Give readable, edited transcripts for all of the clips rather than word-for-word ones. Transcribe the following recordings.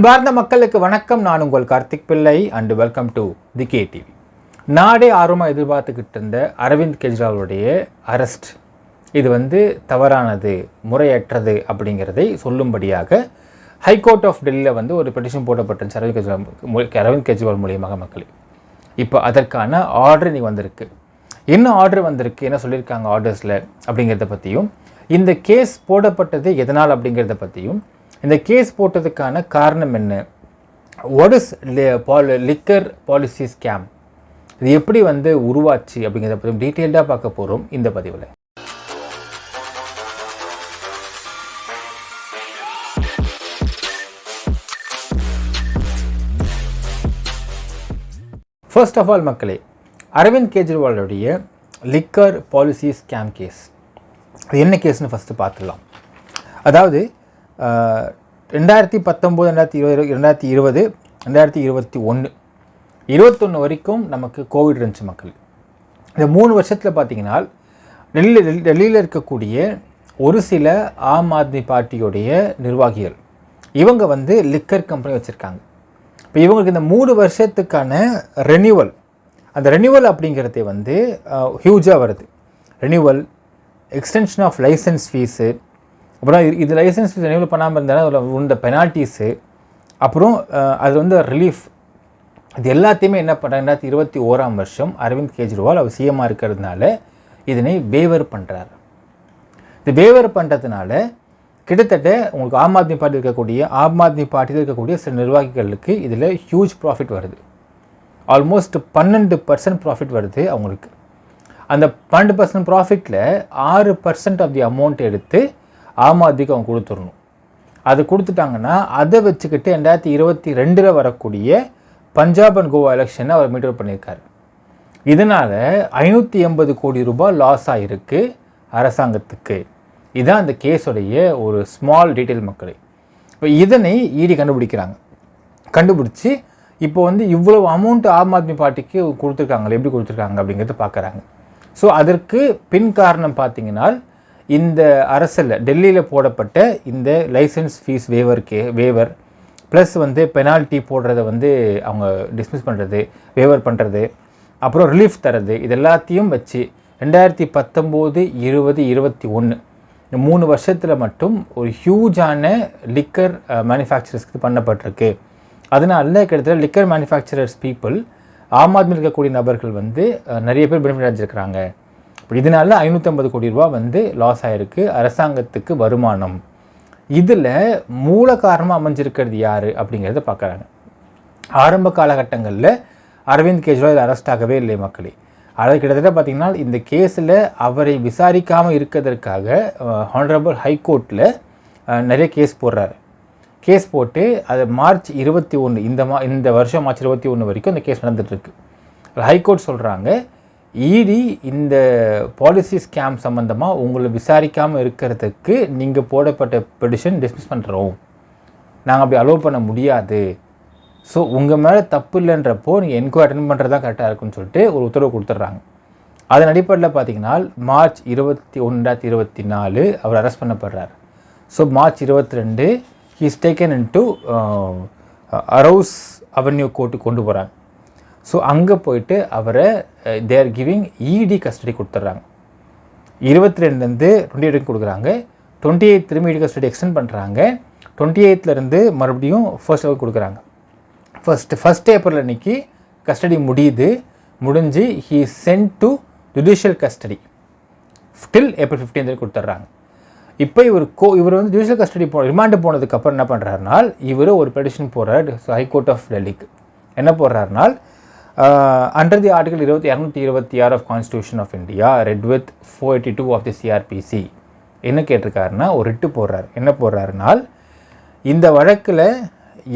அன்பார்ந்த மக்களுக்கு வணக்கம். நான் உங்கள் கார்த்திக் பிள்ளை and welcome to the KTV. நாடே ஆர்வமாக எதிர்பார்த்துக்கிட்டு இருந்த அரவிந்த் கெஜ்ரிவாலுடைய அரெஸ்ட் இது தவறானது, முறையற்றது அப்படிங்கிறதை சொல்லும்படியாக ஹைகோர்ட் ஆஃப் டெல்லியில் ஒரு பெட்டிஷன் போடப்பட்டிருந்துச்சு அரவிந்த் கெஜ்ரிவால் மூலியமாக மக்கள். இப்போ அதற்கான ஆர்டர் இன்னைக்கு வந்திருக்கு. என்ன ஆர்டர் வந்திருக்கு, என்ன சொல்லியிருக்காங்க ஆர்டர்ஸில் அப்படிங்கிறத பற்றியும், இந்த கேஸ் போடப்பட்டது எதனால் அப்படிங்கிறத பற்றியும், இந்த கேஸ் போட்டதுக்கான காரணம் என்ன, what is liquor policy scam, இது எப்படி உருவாச்சு அப்படிங்கிறத பற்றி டீட்டெயில்டாக பார்க்க போகிறோம் இந்த பதிவில். ஃபர்ஸ்ட் ஆஃப் ஆல் மக்களே, அரவிந்த் கெஜ்ரிவாலுடைய லிக்கர் பாலிசி ஸ்கேம் கேஸ் அது என்ன கேஸ்னு ஃபஸ்ட்டு பார்த்துடலாம். அதாவது 2019, 2020, 2021, 2021 வரைக்கும் நமக்கு கோவிட் இருந்துச்சு மக்கள். இந்த 3 வருஷத்தில் பார்த்திங்கன்னா டெல்லியில் இருக்கக்கூடிய ஒரு சில ஆம் ஆத்மி பார்ட்டியோடைய நிர்வாகிகள் இவங்க லிக்கர் கம்பெனி வச்சுருக்காங்க. இப்போ இவங்களுக்கு இந்த 3 வருஷத்துக்கான ரெனியூவல், அந்த ரெனியூவல் அப்படிங்கிறது ஹியூஜாக வருது. Renewal, extension of licence fees, அப்புறம் இது லைசன்ஸ் ஃபீஸ் ரெனியூவல் பண்ணாமல் இருந்தாலும் அதில் உண்ட பெனால்ட்டிஸு, அப்புறம் அது ரிலீஃப், இது எல்லாத்தையுமே என்ன பண்ணுறாங்க, 2021 அரவிந்த் கெஜ்ரிவால் அவர் சிஎம்மாக இருக்கிறதுனால இதனை வேவர் பண்ணுறாரு. இது வேவர் பண்ணுறதுனால கிட்டத்தட்ட உங்களுக்கு ஆம் ஆத்மி பார்ட்டியில் இருக்கக்கூடிய சில நிர்வாகிகளுக்கு இதில் ஹியூஜ் ப்ராஃபிட் வருது. ஆல்மோஸ்ட் 12% ப்ராஃபிட் வருது அவங்களுக்கு. அந்த 12% ப்ராஃபிட்டில் 6% ஆஃப் தி அமௌண்ட் எடுத்து ஆம் ஆத்மிக்கு அவங்க கொடுத்துடணும். அது கொடுத்துட்டாங்கன்னா அதை வச்சுக்கிட்டு 2022 வரக்கூடிய பஞ்சாப் அண்ட் கோவா எலெக்ஷனை அவர் மீட் அவுட் பண்ணியிருக்காரு. இதனால் 580 கோடி ரூபாய் லாஸ் ஆகிருக்கு அரசாங்கத்துக்கு. இதுதான் அந்த கேஸுடைய ஒரு ஸ்மால் டீட்டெயில் மக்களே. இப்போ இதனை இடி கண்டுபிடிச்சி இப்போ இவ்வளவு அமௌண்ட் ஆம் ஆத்மி பார்ட்டிக்கு கொடுத்துருக்காங்களே, எப்படி கொடுத்துருக்காங்க அப்படிங்கிறத பார்க்குறாங்க. ஸோ அதற்கு பின் காரணம் பார்த்திங்கன்னா இந்த அரசில் டெல்லியில் போடப்பட்ட இந்த licence fees waiver plus penalty போடுறத அவங்க டிஸ்மிஸ் பண்ணுறது, வேவர் பண்ணுறது, அப்புறம் ரிலீஃப் தரது, இது எல்லாத்தையும் வச்சு 2019, 20, 21 இந்த 3 வருஷத்தில் மட்டும் ஒரு ஹியூஜான லிக்கர் மேனுஃபேக்சரர்ஸ்க்கு பண்ணப்பட்டிருக்கு. அதனால கிட்டத்தட்ட லிக்கர் மேனுஃபேக்சரர்ஸ் பீப்புள், ஆம் ஆத்மியில் இருக்கக்கூடிய நபர்கள் நிறைய பேர் பெனிஃபிட் அடைஞ்சிருக்கிறாங்க. இதனால் 550 கோடி ரூபா லாஸ் ஆகிருக்கு அரசாங்கத்துக்கு வருமானம். இதில் மூல காரணமாக அமைஞ்சிருக்கிறது யார் அப்படிங்கிறத பார்க்குறாங்க. ஆரம்ப காலகட்டங்களில் அரவிந்த் கெஜ்ரிவால் அரெஸ்ட் ஆகவே இல்லை மக்களே. அதாவது கிட்டத்தட்ட பார்த்திங்கன்னா இந்த கேஸில் அவரை விசாரிக்காமல் இருக்கிறதுக்காக ஹானரபிள் ஹைகோர்ட்டில் நிறைய கேஸ் போட்டு அது மார்ச் 21 இந்த வருஷம் மார்ச் 21 வரைக்கும் இந்த கேஸ் நடந்துகிட்ருக்கு. ஹைகோர்ட் சொல்கிறாங்க, இடி இந்த பாலிசி ஸ்கேம் சம்மந்தமாக உங்களை விசாரிக்காமல் இருக்கிறதுக்கு நீங்கள் போடப்பட்ட பெட்டிஷன் டிஸ்மிஸ் பண்ணுறோம், நாங்கள் அப்படி அலோவ் பண்ண முடியாது. ஸோ உங்கள் மேலே தப்பு இல்லைன்றப்போ நீங்கள் என்கொயரி அட்டெண்ட் பண்ணுறது தான் கரெக்டாக இருக்குன்னு சொல்லிட்டு ஒரு உத்தரவு கொடுத்துட்றாங்க. அதன் அடிப்படையில் பார்த்திங்கன்னா மார்ச் 21, 2024 அவர் அரெஸ்ட் பண்ணப்படுறார். So March 22 he is taken into Rouse Avenue கோர்ட்டுக்கு கொண்டு போகிறாங்க. ஸோ அங்கே போயிட்டு அவரை they are giving ED custody கொடுத்துட்றாங்க. 22 28 கொடுக்குறாங்க. 28 திரும்பி இடி கஸ்டடி எக்ஸ்டெண்ட் பண்ணுறாங்க. 28 மறுபடியும் ஃபர்ஸ்ட் கொடுக்குறாங்க. ஃபர்ஸ்ட் ஏப்ரல் அன்னைக்கு கஸ்டடி முடிஞ்சு he is sent to judicial custody till April 15 கொடுத்துட்றாங்க. இப்போ இவர் ஜுடிஷியல் கஸ்டடி ரிமாண்டு போனதுக்கப்புறம் என்ன பண்ணுறாருனா, இவர் ஒரு பெட்டிஷன் போடுறார் ஹைகோர்ட் ஆஃப் டெல்லிக்கு. என்ன போடுறாருனால், under the article 226 of constitution of India read with 482 of the CRPC என்ன கேட்டிருக்காருன்னா ஒரு ரிட்டு போடுறார். என்ன போடுறாருனால், இந்த வழக்கில்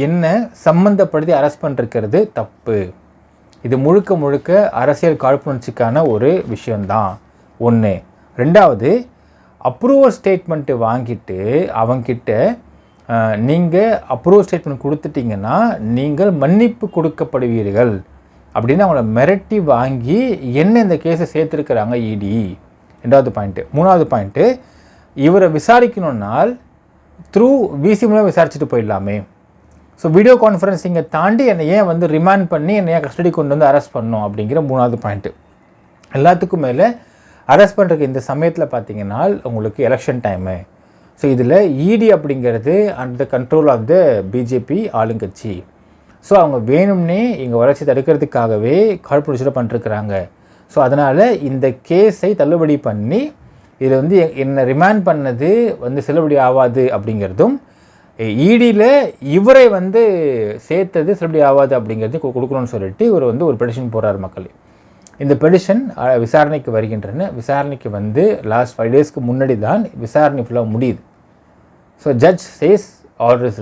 என்ன சம்மந்தப்படுத்தி அரெஸ்ட் பண்ணிருக்கிறது தப்பு, இது முழுக்க அரசியல் காழ்ப்புணர்ச்சிக்கான ஒரு விஷயந்தான். 1. 2வது, அப்ரூவல் ஸ்டேட்மெண்ட்டு வாங்கிட்டு அவங்கிட்ட நீங்கள் அப்ரூவல் ஸ்டேட்மெண்ட் கொடுத்துட்டிங்கன்னா நீங்கள் மன்னிப்பு கொடுக்கப்படுவீர்கள் அப்படின்னு அவங்கள மிரட்டி வாங்கி என்ன இந்த கேஸை சேர்த்துருக்கிறாங்க இடி. 2வது பாயிண்ட்டு. 3வது பாயிண்ட்டு, இவரை விசாரிக்கணுன்னால் த்ரூ விசி மூலம் விசாரிச்சுட்டு போயிடலாமே. ஸோ வீடியோ கான்ஃபரன்சிங்கை தாண்டி என்னை ஏன் வந்து ரிமாண்ட் பண்ணி என்னை ஏன் கஸ்டடி கொண்டு வந்து அரெஸ்ட் பண்ணணும் அப்படிங்கிற 3வது பாயிண்ட்டு. எல்லாத்துக்கும் மேலே அரெஸ்ட் பண்ணுறதுக்கு இந்த சமயத்தில் பார்த்தீங்கன்னா உங்களுக்கு எலெக்ஷன் டைமு. ஸோ இதில் இடி அப்படிங்கிறது under control of the BJP ஆளுங்கட்சி. ஸோ அவங்க வேணும்னே இங்கே வளர்ச்சி தடுக்கிறதுக்காகவே காழ்ப்புணர்ச்சியோட பண்ணிருக்கிறாங்க. ஸோ அதனால் இந்த கேஸை தள்ளுபடி பண்ணி இதில் வந்து என்னை ரிமாண்ட் பண்ணது வந்து செல்லுபடி ஆகாது அப்படிங்கிறதும், இடியில் இவரை வந்து சேர்த்தது செல்லுபடி ஆகாது அப்படிங்கிறது கொடுக்கணும்னு சொல்லிட்டு இவர் வந்து ஒரு பெடிஷன் போடுறார் மக்கள். இந்த பெடிஷன் விசாரணைக்கு வருகின்றன. விசாரணைக்கு வந்து லாஸ்ட் 5 டேஸ்க்கு முன்னாடி தான் விசாரணை ஃபுல்லாக முடியுது. So judge says order is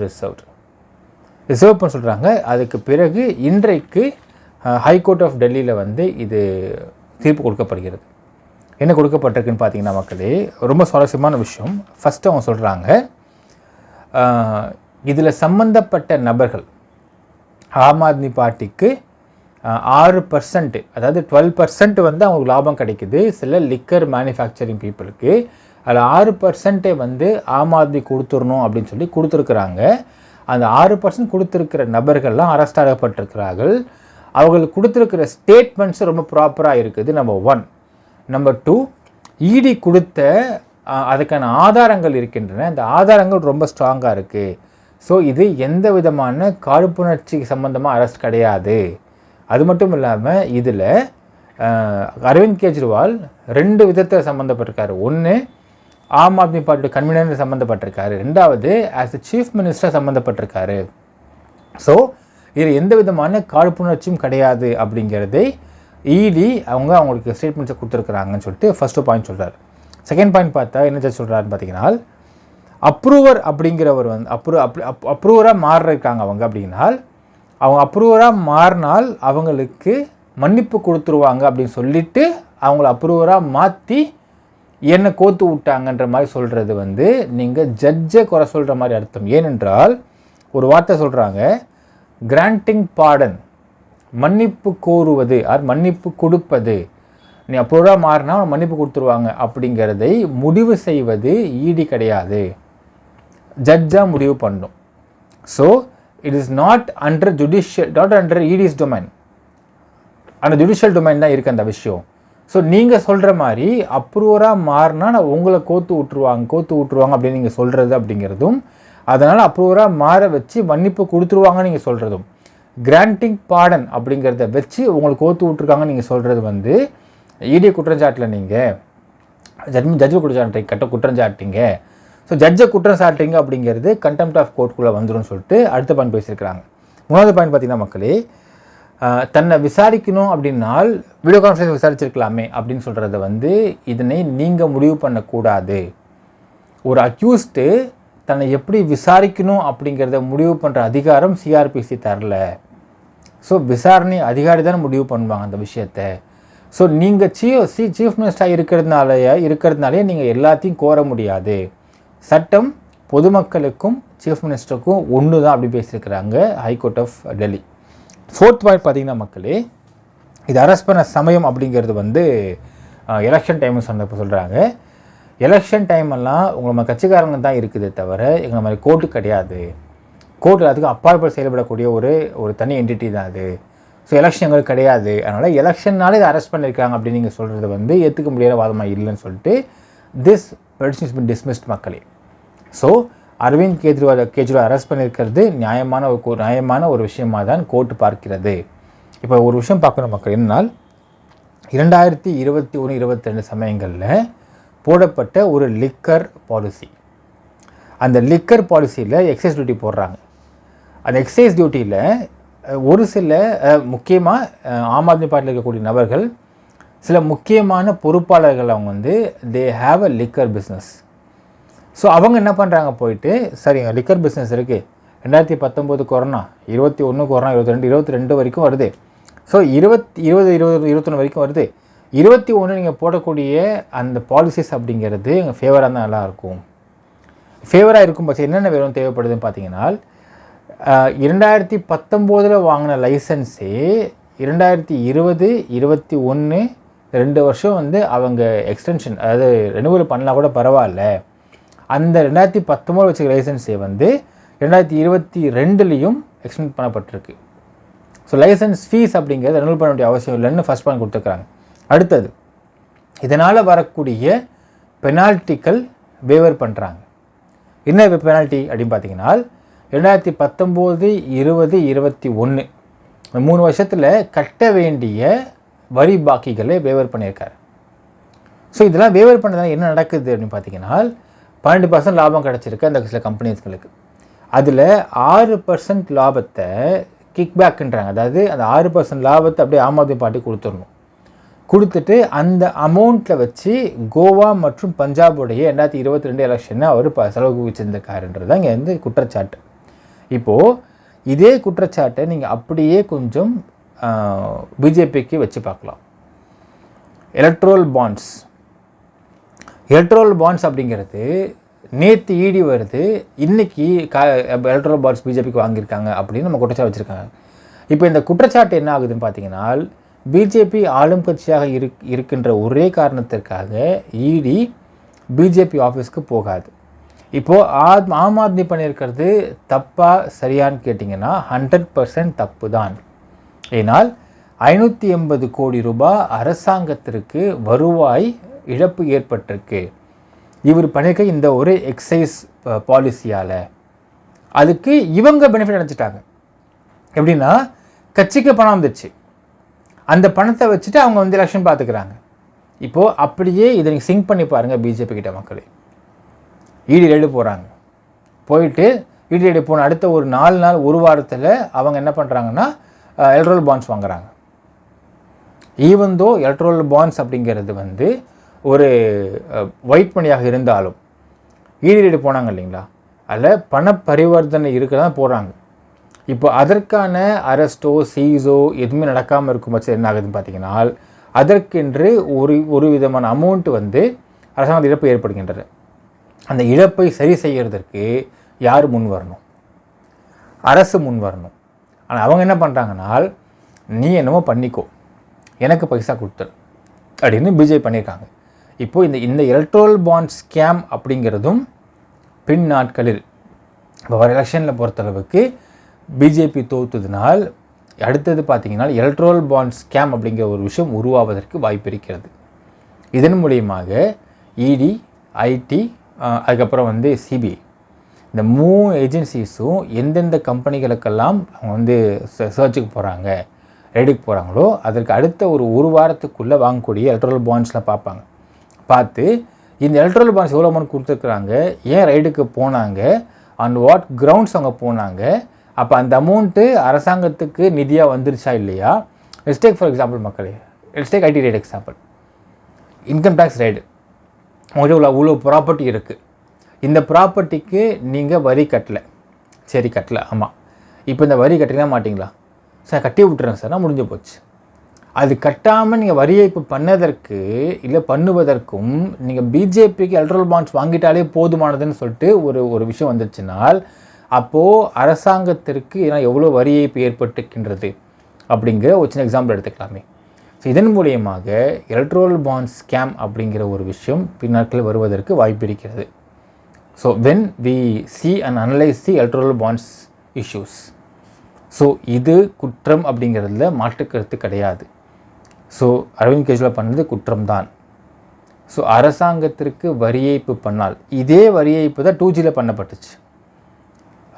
reserve பண்ண சொல்கிறாங்க. அதுக்கு பிறகு இன்றைக்கு ஹைகோர்ட் ஆஃப் டெல்லியில் வந்து இது தீர்ப்பு கொடுக்கப்படுகிறது. என்ன கொடுக்கப்பட்டிருக்குன்னு பார்த்தீங்கன்னா மக்களே, ரொம்ப சுவாரஸ்யமான விஷயம். ஃபஸ்ட்டு அவங்க சொல்கிறாங்க, இதில் சம்பந்தப்பட்ட நபர்கள் ஆம் ஆத்மி பார்ட்டிக்கு 6%, அதாவது 12% வந்து அவங்களுக்கு லாபம் கிடைக்குது சில லிக்கர் மேனுஃபேக்சரிங் பீப்புளுக்கு. அதில் 6% வந்து ஆம் ஆத்மி கொடுத்துடணும் அப்படின்னு சொல்லி கொடுத்துருக்குறாங்க. அந்த 6% கொடுத்துருக்கிற நபர்கள்லாம் அரெஸ்ட் ஆகப்பட்டிருக்கிறார்கள். அவங்களுக்கு கொடுத்துருக்கிற ஸ்டேட்மெண்ட்ஸ் ரொம்ப ப்ராப்பராக இருக்குது. நம்பர் 1. நம்பர் 2, இடி கொடுத்த அதுக்கான ஆதாரங்கள் இருக்கின்றன. அந்த ஆதாரங்கள் ரொம்ப ஸ்ட்ராங்காக இருக்குது. ஸோ இது எந்த விதமான காழ்ப்புணர்ச்சிக்கு சம்மந்தமாக அரெஸ்ட் கிடையாது. அது மட்டும் இல்லாமல் இதில் அரவிந்த் கெஜ்ரிவால் 2 விதத்தில் சம்மந்தப்பட்டிருக்காரு. ஒன்று, ஆம் ஆத்மி பார்ட்டியோட கன்வீனர் சம்மந்தப்பட்டிருக்காரு. 2வது ஆஸ் எ சீஃப் மினிஸ்டர் சம்மந்தப்பட்டிருக்காரு. ஸோ இதில் எந்த விதமான காழ்ப்புணர்ச்சியும் கிடையாது அப்படிங்கிறதை இடி அவங்களுக்கு ஸ்டேட்மெண்ட்ஸை கொடுத்துருக்குறாங்கன்னு சொல்லிட்டு ஃபஸ்ட்டு பாயிண்ட் சொல்கிறார். செகண்ட் பாயிண்ட் பார்த்தா என்ன சொல்கிறாருன்னு பார்த்தீங்கன்னா, அப்ரூவர் அப்படிங்கிறவர் வந்து அப்ரூவராக மாறுறாங்க அவங்க அப்படின்னா, அவங்க அப்ரூவராக மாறினால் அவங்களுக்கு மன்னிப்பு கொடுத்துருவாங்க அப்படின்னு சொல்லிட்டு அவங்கள அப்ரூவராக மாற்றி என்னை கோத்து விட்டாங்கன்ற மாதிரி சொல்கிறது வந்து நீங்கள் ஜட்ஜை குறை சொல்கிற மாதிரி அர்த்தம். ஏனென்றால் ஒரு வார்த்தை சொல்கிறாங்க, கிராண்டிங் பார்டன், மன்னிப்பு கோருவது ஆர் மன்னிப்பு கொடுப்பது. நீ அப்ரூவராக மாறினா மன்னிப்பு கொடுத்துருவாங்க அப்படிங்கிறதை முடிவு செய்வது இடி கிடையாது, ஜட்ஜாக முடிவு பண்ணும். So it is not under its domain, அந்த ஜுடிஷியல் டொமைன் தான் இருக்குது அந்த விஷயம். ஸோ நீங்கள் சொல்கிற மாதிரி அப்ரூவராக மாறினா நான் உங்களை கோத்து விட்ருவாங்க அப்படின்னு நீங்கள் சொல்கிறது அப்படிங்கிறதும், அதனால் அப்ரூவராக மாற வச்சு மன்னிப்பு கொடுத்துருவாங்கன்னு நீங்கள் சொல்கிறதும், கிராண்டிங் பார்டன் அப்படிங்கிறத வச்சு உங்களுக்கு கோத்து விட்ருக்காங்கன்னு நீங்கள் சொல்கிறது வந்து இடி குற்றஞ்சாட்டில் நீங்கள் ஜட்ஜை குற்றஞ்சாட்டிங்க. ஸோ ஜட்ஜை குற்றம் சாட்டிங்க அப்படிங்கிறது கண்டெம்ப்ட் ஆஃப் கோர்ட்டுக்குள்ளே வந்துடும் சொல்லிட்டு அடுத்த பாயிண்ட் பேசியிருக்கிறாங்க. 3வது பாயிண்ட் பார்த்தீங்கன்னா மக்களே, தன்னை விசாரிக்கணும் அப்படின்னால் வீடியோ கான்ஃபரன்ஸ் விசாரிச்சிருக்கலாமே அப்படின்னு சொல்கிறத வந்து இதனை நீங்கள் முடிவு பண்ணக்கூடாது. ஒரு அக்யூஸ்டு தன்னை எப்படி விசாரிக்கணும் அப்படிங்கிறத முடிவு பண்ணுற அதிகாரம் சிஆர்பிசி தரல. ஸோ விசாரணை அதிகாரி தான் முடிவு பண்ணுவாங்க அந்த விஷயத்தை. ஸோ நீங்கள் சீஃப் மினிஸ்டராக இருக்கிறதுனாலே நீங்கள் எல்லாத்தையும் கோர முடியாது. சட்டம் பொதுமக்களுக்கும் சீஃப் மினிஸ்டருக்கும் ஒன்று தான் அப்படி பேசியிருக்கிறாங்க high court of Delhi. 4th point பார்த்தீங்கன்னா மக்களே, இது அரெஸ்ட் பண்ண சமயம் அப்படிங்கிறது வந்து எலெக்ஷன் டைம்னு சொல்கிறாங்க. எலெக்ஷன் டைமெல்லாம் நம்ம கட்சிக்காரங்க தான் இருக்குதே தவிர எங்களை மாதிரி கோர்ட்டு கிடையாது. கோர்ட்டு அதுக்கு அப்பாற்பட்டு செயல்படக்கூடிய ஒரு தனி என்டிட்டி தான் அது. ஸோ எலெக்ஷன் எங்களுக்கு கிடையாது, அதனால் எலெக்ஷன்னாலே இதை அரெஸ்ட் பண்ணியிருக்காங்க அப்படின்னு நீங்கள் சொல்கிறது வந்து ஏற்றுக்க முடியாத வாதமாக இல்லைன்னு சொல்லிட்டு this petition is been dismissed மக்களே. ஸோ அரவிந்த் கெஜ்ரிவால் அரெஸ்ட் பண்ணியிருக்கிறது நியாயமான ஒரு விஷயமாக தான் கோர்ட்டு பார்க்கிறது. இப்போ ஒரு விஷயம் பார்க்கணும் மக்கள், என்னன்னால் 2021-22 சமயங்களில் போடப்பட்ட ஒரு லிக்கர் பாலிசி, அந்த லிக்கர் பாலிசியில் எக்ஸைஸ் டியூட்டி போடுறாங்க. அந்த எக்ஸைஸ் டியூட்டியில் ஒரு சில முக்கியமாக ஆம் ஆத்மி பார்ட்டியில் இருக்கக்கூடிய நபர்கள், சில முக்கியமான பொறுப்பாளர்கள் அவங்க வந்து they have a liquor business. So அவங்க என்ன பண்ணுறாங்க, போயிட்டு சரிங்க லிக்கர் பிஸ்னஸ் இருக்குது, 2019 கொரோனா, 21 கொரோனா, 22 வரைக்கும் வருது. ஸோ 21 வரைக்கும் வருது. 21 நீங்கள் போடக்கூடிய அந்த பாலிசிஸ் அப்படிங்கிறது எங்கள் ஃபேவராக தான் நல்லாயிருக்கும். ஃபேவராக இருக்கும் பட்சம் என்னென்ன வேணும் தேவைப்படுதுன்னு பார்த்தீங்கன்னா, 2019 வாங்கின லைசன்ஸே 2020, 21 2 வருஷம் வந்து அவங்க எக்ஸ்டென்ஷன், அதாவது ரெனுவல் பண்ணலாம் கூட பரவாயில்ல, அந்த 2019 வச்சுக்க லைசன்ஸே வந்து 2022லேயும் எக்ஸ்டெண்ட் பண்ணப்பட்டிருக்கு. ஸோ லைசன்ஸ் ஃபீஸ் அப்படிங்கிறது ரெனியூல் பண்ண வேண்டிய அவசியம் இல்லைன்னு ஃபஸ்ட் பாயிண்ட் கொடுத்துருக்குறாங்க. அடுத்தது, இதனால் வரக்கூடிய பெனால்ட்டிகள் வேவர் பண்ணுறாங்க. என்ன பெனால்ட்டி அப்படின்னு பார்த்தீங்கன்னா 2019, 20, 21 இந்த 3 வருஷத்தில் கட்ட வேண்டிய வரி பாக்கிகளை வேவர் பண்ணியிருக்காரு. ஸோ இதெல்லாம் வேவர் பண்ணதால் என்ன நடக்குது அப்படின்னு பார்த்தீங்கன்னா 12% லாபம் கிடச்சிருக்கு அந்த சில கம்பெனிஸ்களுக்கு. அதில் 6% லாபத்தை கிக்பேக்குன்றாங்க. அதாவது அந்த 6% லாபத்தை அப்படியே ஆம் ஆத்மி பார்ட்டி கொடுத்துடணும். கொடுத்துட்டு அந்த அமௌண்ட்டில் வச்சு கோவா மற்றும் பஞ்சாபுடைய 2022 எலெக்ஷனை அவர் செலவு வச்சுருந்துருக்காருன்றது தான் இங்கே வந்து குற்றச்சாட்டு. இப்போது இதே குற்றச்சாட்டை நீங்கள் அப்படியே கொஞ்சம் பிஜேபிக்கு வச்சு பார்க்கலாம். எலக்ட்ரல் பாண்ட்ஸ் அப்படிங்கிறது நேற்று ஈடி வருது, இன்றைக்கி எலக்ட்ரல் பாண்ட்ஸ் பிஜேபிக்கு வாங்கியிருக்காங்க அப்படின்னு நம்ம குற்றச்சாட்டு வச்சுருக்காங்க. இப்போ இந்த குற்றச்சாட்டு என்ன ஆகுதுன்னு பார்த்தீங்கன்னா பிஜேபி ஆளும் கட்சியாக இருக்கின்ற ஒரே காரணத்திற்காக இடி பிஜேபி ஆஃபீஸ்க்கு போகாது. இப்போது ஆம் ஆத்மி பண்ணியிருக்கிறது தப்பாக சரியான்னு கேட்டிங்கன்னா 100% தப்பு தான். ஏனால் 580 கோடி ரூபாய் அரசாங்கத்திற்கு வருவாய் இழப்பு ஏற்பட்டிருக்கு. இவர் பண்ணியிருக்க இந்த ஒரு எக்ஸைஸ் பாலிசியால் அதுக்கு இவங்க பெனிஃபிட் அடைச்சிட்டாங்க. எப்படின்னா கட்சிக்கு பணம் வந்துச்சு, அந்த பணத்தை வச்சுட்டு அவங்க வந்து எலெக்ஷன் பார்த்துக்கிறாங்க. இப்போது அப்படியே இதை நீங்கள் சிங்க் பண்ணி பாருங்கள். பிஜேபி கிட்ட மக்களே இடி ரைடு போகிறாங்க, போயிட்டு இடி ரைடு போன அடுத்த ஒரு 4 நாள் ஒரு வாரத்தில் அவங்க என்ன பண்ணுறாங்கன்னா எலக்ட்ரல் பாண்ட்ஸ் வாங்குறாங்க. ஈவன் தோ எலக்ட்ரல் பாண்ட்ஸ் அப்படிங்கிறது வந்து ஒரு ஒயிட் மணியாக இருந்தாலும் இடி ரைடு போனாங்க இல்லைங்களா, அதில் பண பரிவர்த்தனை இருக்க தான் போகிறாங்க. இப்போ அதற்கான அரெஸ்ட்டோ சீஸோ எதுவுமே நடக்காமல் இருக்கும் பட்சம் என்ன ஆகுதுன்னு பார்த்தீங்கன்னா அதற்கென்று ஒரு விதமான அமௌண்ட் வந்து அரசாங்க இழப்பு ஏற்படுகின்றது. அந்த இழப்பை சரி செய்கிறதற்கு யார் முன் வரணும்? அரசு முன் வரணும். ஆனால் அவங்க என்ன பண்ணுறாங்கன்னா நீ என்னமோ பண்ணிக்கோ, எனக்கு பைசா கொடுத்துரு அப்படின்னு பிஜேபி பண்ணியிருக்காங்க. இப்போது இந்த எலக்ட்ரல் பாண்ட் ஸ்கேம் அப்படிங்கிறதும் பின் நாட்களில் இப்போ வர எலெக்ஷனில் பொறுத்தளவுக்கு பிஜேபி தோற்றுதுனால் அடுத்தது பார்த்திங்கன்னா எலக்ட்ரல் பாண்ட் ஸ்கேம் அப்படிங்கிற ஒரு விஷயம் உருவாவதற்கு வாய்ப்பு இருக்கிறது. இதன் மூலியமாக இடி, ஐடி, அதுக்கப்புறம் வந்து சிபிஐ இந்த 3 ஏஜென்சிஸும் எந்தெந்த கம்பெனிகளுக்கெல்லாம் அவங்க வந்து சர்ச்சுக்கு போகிறாங்க, ரெய்டுக்கு போகிறாங்களோ அதற்கு அடுத்த ஒரு வாரத்துக்குள்ளே வாங்கக்கூடிய எலக்ட்ரல் பாண்ட்ஸ்லாம் பார்ப்பாங்க. பார்த்து இந்த எலக்ட்ரல் பாண்ட்ஸ் எவ்வளோ அமௌண்ட் கொடுத்துருக்குறாங்க, ஏன் ரைடுக்கு போனாங்க, ஆன் வாட் கிரவுண்ட்ஸ் அவங்க போனாங்க, அப்போ அந்த அமௌண்ட்டு அரசாங்கத்துக்கு நிதியாக வந்துருச்சா இல்லையா. லெட்ஸ் ஃபார் எக்ஸாம்பிள் மக்களே, let's take IT raid example. Income tax raid, உங்கள்கிட்ட அவ்வளோ ப்ராப்பர்ட்டி இருக்குது, இந்த ப்ராப்பர்ட்டிக்கு நீங்கள் வரி கட்டலை, சரி கட்டலை, ஆமாம், இப்போ இந்த வரி கட்டினா மாட்டிங்களா சார்? கட்டி விட்டுறேன் சார், நான் முடிஞ்சு போச்சு. அது கட்டாமல் நீங்கள் வரி ஏய்ப்பு பண்ணதற்கு இல்லை பண்ணுவதற்கும் நீங்கள் பிஜேபிக்கு எலக்ட்ரல் பாண்ட்ஸ் வாங்கிட்டாலே போதுமானதுன்னு சொல்லிட்டு ஒரு விஷயம் வந்துச்சுனால் அப்போது அரசாங்கத்திற்கு எவ்வளோ வரி ஏய்ப்பு ஏற்பட்டுக்கின்றது அப்படிங்கிற ஒரு சின்ன எக்ஸாம்பிள் எடுத்துக்கலாமே. ஸோ இதன் மூலியமாக எலக்ட்ரல் பாண்ட்ஸ் ஸ்கேம் அப்படிங்கிற ஒரு விஷயம் பின்னாட்களில் வருவதற்கு வாய்ப்பு இருக்கிறது. So when we see and analyze the electoral bonds issues, so இது குற்றம் அப்படிங்கிறதுல மாற்றுக்கருத்து கிடையாது. ஸோ அரவிந்த் கெஜ்ரிவால் பண்ணது குற்றம்தான். ஸோ அரசாங்கத்திற்கு வரி ஏய்ப்பு பண்ணால் இதே வரி ஏய்ப்பு தான் 2Gயில் பண்ணப்பட்டுச்சு.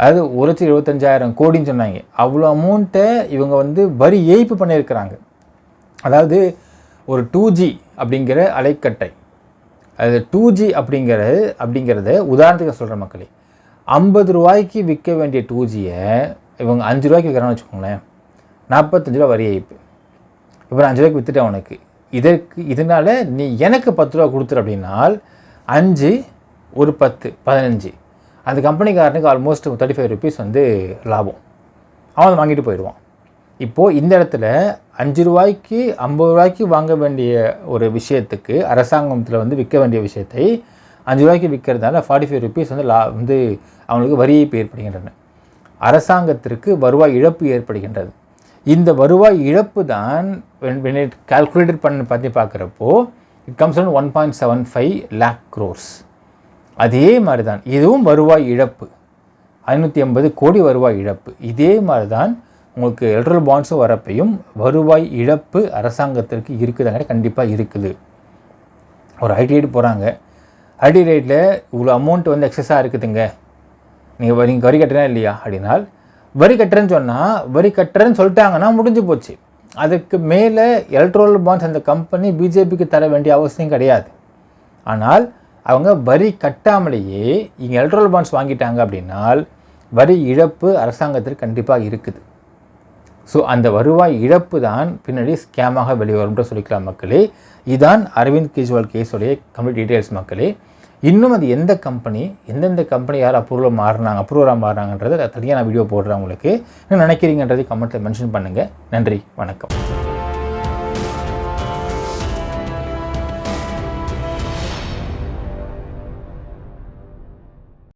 அது 1,75,000 கோடின்னு சொன்னாங்க. அவ்வளோ அமௌண்ட்டை இவங்க வந்து வரி ஏய்ப்பு பண்ணியிருக்கிறாங்க. அதாவது ஒரு 2G அப்படிங்கிற அலைக்கட்டை, அது 2G அப்படிங்கிறத உதாரணத்துக்கு சொல்கிற மக்களே, 50 ரூபாய்க்கு விற்க வேண்டிய 2Gயை இவங்க 5 ரூபாய்க்கு விற்கிறான்னு வச்சுக்கோங்களேன், 45 ரூபா வரி ஏய்ப்பு. இப்போ 5 ரூபாய்க்கு விற்றுட்டேன் உனக்கு, இதனால் நீ எனக்கு 10 ரூபா கொடுத்துரு அப்படின்னால் 5 ஒரு 10 15, அந்த கம்பெனிக்காரனுக்கு ஆல்மோஸ்ட் 35 ருபீஸ் வந்து லாபம், அவன் வாங்கிட்டு போயிடுவான். இப்போது இந்த இடத்துல 5 ரூபாய்க்கு 50 ரூபாய்க்கு வாங்க வேண்டிய ஒரு விஷயத்துக்கு அரசாங்கத்தில் வந்து விற்க வேண்டிய விஷயத்தை 5 ரூபாய்க்கு விற்கிறதுனால 45 ருபீஸ் வந்து அவங்களுக்கு வரி ஏய்ப்பு ஏற்படுகின்றன. அரசாங்கத்திற்கு வருவாய் இழப்பு ஏற்படுகின்றது. இந்த வருவாய் இழப்பு தான் கால்குலேட்டட் பண்ணி பார்க்குறப்போ it comes on 1.75 lakh crores. அதே மாதிரி தான் இதுவும் வருவாய் இழப்பு. 580 கோடி வருவாய் இழப்பு. இதே மாதிரி தான் உங்களுக்கு எலக்ட்ரல் பாண்ட்ஸும் வரப்பையும் வருவாய் இழப்பு அரசாங்கத்திற்கு இருக்குதாங்க, கண்டிப்பாக இருக்குது. ஒரு ஐடி ரைடு போகிறாங்க, ஐடி ரைட்டில் இவ்வளோ அமௌண்ட் வந்து எக்ஸஸாக இருக்குதுங்க, நீங்கள் வரி கட்டுறேன் இல்லையா அப்படின்னால், வரி கட்டுறேன்னு சொன்னால் வரி கட்டுறேன்னு சொல்லிட்டாங்கன்னா முடிஞ்சு போச்சு. அதுக்கு மேலே எலக்ட்ரல் பாண்ட்ஸ் அந்த கம்பெனி பிஜேபிக்கு தர வேண்டிய அவசியம் கிடையாது. ஆனால் அவங்க வரி கட்டாமலேயே இங்கே எலக்ட்ரல் பாண்ட்ஸ் வாங்கிட்டாங்க அப்படின்னால் வரி இழப்பு அரசாங்கத்திற்கு கண்டிப்பாக இருக்குது. ஸோ அந்த வருவாய் இழப்பு தான் பின்னாடி ஸ்கேமாக வெளிவரும்ன்ற சொல்லிக்கலாம் மக்களே. இதுதான் அரவிந்த் கெஜ்ரிவால் கேஸோடைய கம்ப்ளீட் டீட்டெயில்ஸ் மக்களே. இன்னும் அது எந்தெந்த கம்பெனி யார் அப்ரூவராக மாறினாங்கன்றதை தனியாக நான் வீடியோ போடுறேன். உங்களுக்கு என்ன நினைக்கிறீங்கன்றதை கமெண்ட்டில் மென்ஷன் பண்ணுங்கள். நன்றி, வணக்கம்.